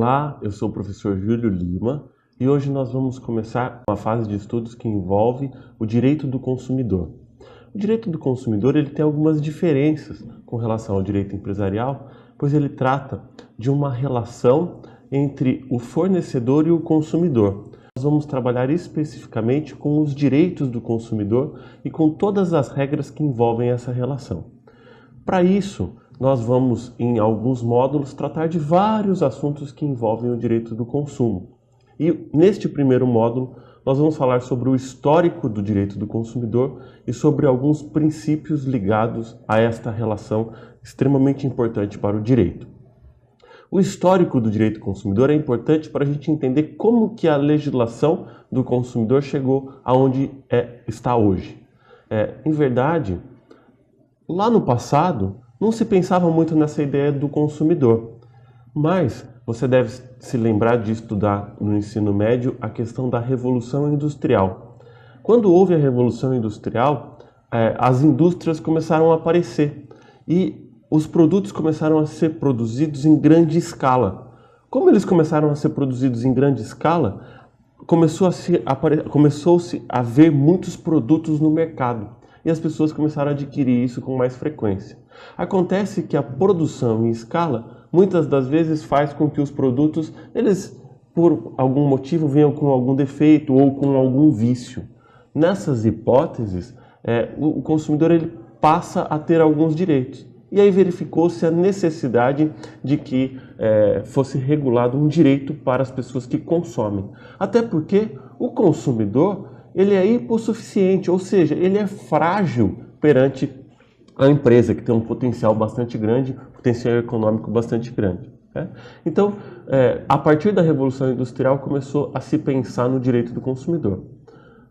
Olá, eu sou o professor Júlio Lima e hoje nós vamos começar uma fase de estudos que envolve o direito do consumidor. O direito do consumidor ele tem algumas diferenças com relação ao direito empresarial, pois ele trata de uma relação entre o fornecedor e o consumidor. Nós vamos trabalhar especificamente com os direitos do consumidor e com todas as regras que envolvem essa relação. Para isso, nós vamos, em alguns módulos, tratar de vários assuntos que envolvem o direito do consumo. E neste primeiro módulo, nós vamos falar sobre o histórico do direito do consumidor e sobre alguns princípios ligados a esta relação extremamente importante para o direito. O histórico do direito do consumidor é importante para a gente entender como que a legislação do consumidor chegou aonde está hoje. Em verdade, lá no passado, não se pensava muito nessa ideia do consumidor, mas você deve se lembrar de estudar no ensino médio a questão da Revolução Industrial. Quando houve a Revolução Industrial, as indústrias começaram a aparecer e os produtos começaram a ser produzidos em grande escala. Como eles começaram a ser produzidos em grande escala, começou-se a ver muitos produtos no mercado e as pessoas começaram a adquirir isso com mais frequência. Acontece que a produção em escala, muitas das vezes faz com que os produtos, eles por algum motivo venham com algum defeito ou com algum vício. Nessas hipóteses, o consumidor ele passa a ter alguns direitos. E aí verificou-se a necessidade de que fosse regulado um direito para as pessoas que consomem. Até porque o consumidor ele é hipossuficiente, ou seja, ele é frágil perante a empresa, que tem um potencial bastante grande, potencial econômico bastante grande. Então, a partir da Revolução Industrial, começou a se pensar no direito do consumidor.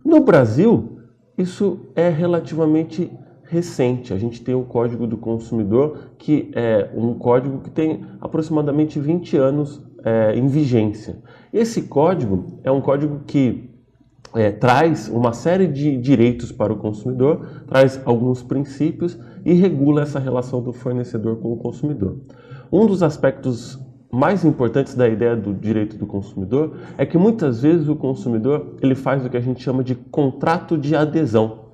No Brasil, isso é relativamente recente. A gente tem o Código do Consumidor, que é um código que tem aproximadamente 20 anos em vigência. Esse código é um código que traz uma série de direitos para o consumidor, traz alguns princípios e regula essa relação do fornecedor com o consumidor. Um dos aspectos mais importantes da ideia do direito do consumidor é que muitas vezes o consumidor ele faz o que a gente chama de contrato de adesão.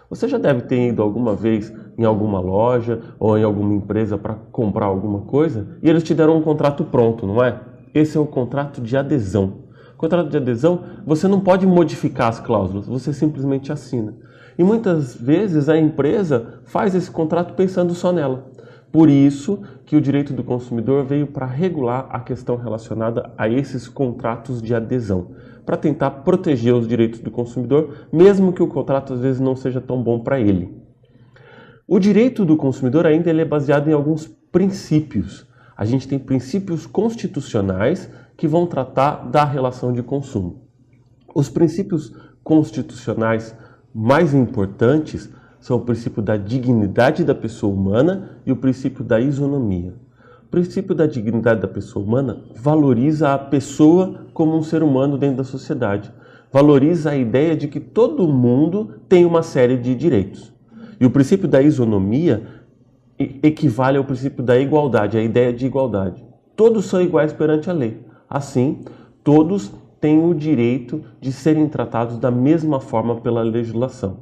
Você já deve ter ido alguma vez em alguma loja ou em alguma empresa para comprar alguma coisa e eles te deram um contrato pronto, não é? Esse é o contrato de adesão. Contrato de adesão, você não pode modificar as cláusulas, você simplesmente assina. E muitas vezes a empresa faz esse contrato pensando só nela. Por isso que o direito do consumidor veio para regular a questão relacionada a esses contratos de adesão, para tentar proteger os direitos do consumidor, mesmo que o contrato às vezes não seja tão bom para ele. O direito do consumidor ainda ele é baseado em alguns princípios. A gente tem princípios constitucionais que vão tratar da relação de consumo. Os princípios constitucionais mais importantes são o princípio da dignidade da pessoa humana e o princípio da isonomia. O princípio da dignidade da pessoa humana valoriza a pessoa como um ser humano dentro da sociedade. Valoriza a ideia de que todo mundo tem uma série de direitos. E o princípio da isonomia equivale ao princípio da igualdade, a ideia de igualdade. Todos são iguais perante a lei. Assim, todos têm o direito de serem tratados da mesma forma pela legislação.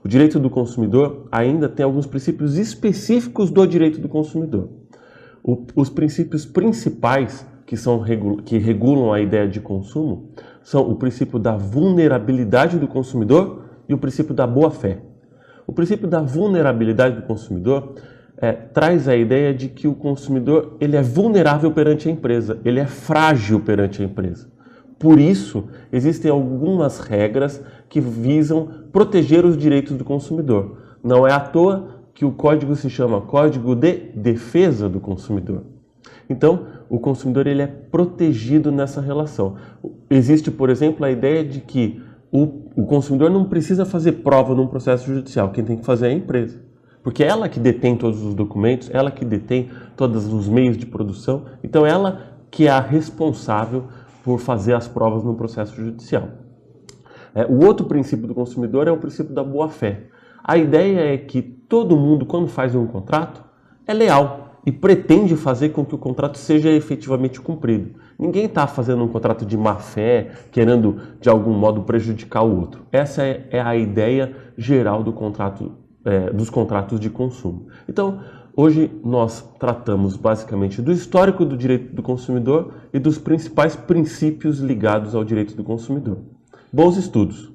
O direito do consumidor ainda tem alguns princípios específicos do direito do consumidor. Os princípios principais que regulam a ideia de consumo são o princípio da vulnerabilidade do consumidor e o princípio da boa-fé. O princípio da vulnerabilidade do consumidor traz a ideia de que o consumidor ele é vulnerável perante a empresa, ele é frágil perante a empresa. Por isso, existem algumas regras que visam proteger os direitos do consumidor. Não é à toa que o código se chama Código de Defesa do Consumidor. Então, o consumidor ele é protegido nessa relação. Existe, por exemplo, a ideia de que o consumidor não precisa fazer prova num processo judicial, quem tem que fazer é a empresa. Porque é ela que detém todos os documentos, ela que detém todos os meios de produção, então ela que é a responsável por fazer as provas no processo judicial. O outro princípio do consumidor é o princípio da boa-fé. A ideia é que todo mundo, quando faz um contrato, é leal. e pretende fazer com que o contrato seja efetivamente cumprido. Ninguém está fazendo um contrato de má fé, querendo de algum modo prejudicar o outro. Essa é a ideia geral do contrato, dos contratos de consumo. Então, hoje nós tratamos basicamente do histórico do direito do consumidor e dos principais princípios ligados ao direito do consumidor. Bons estudos!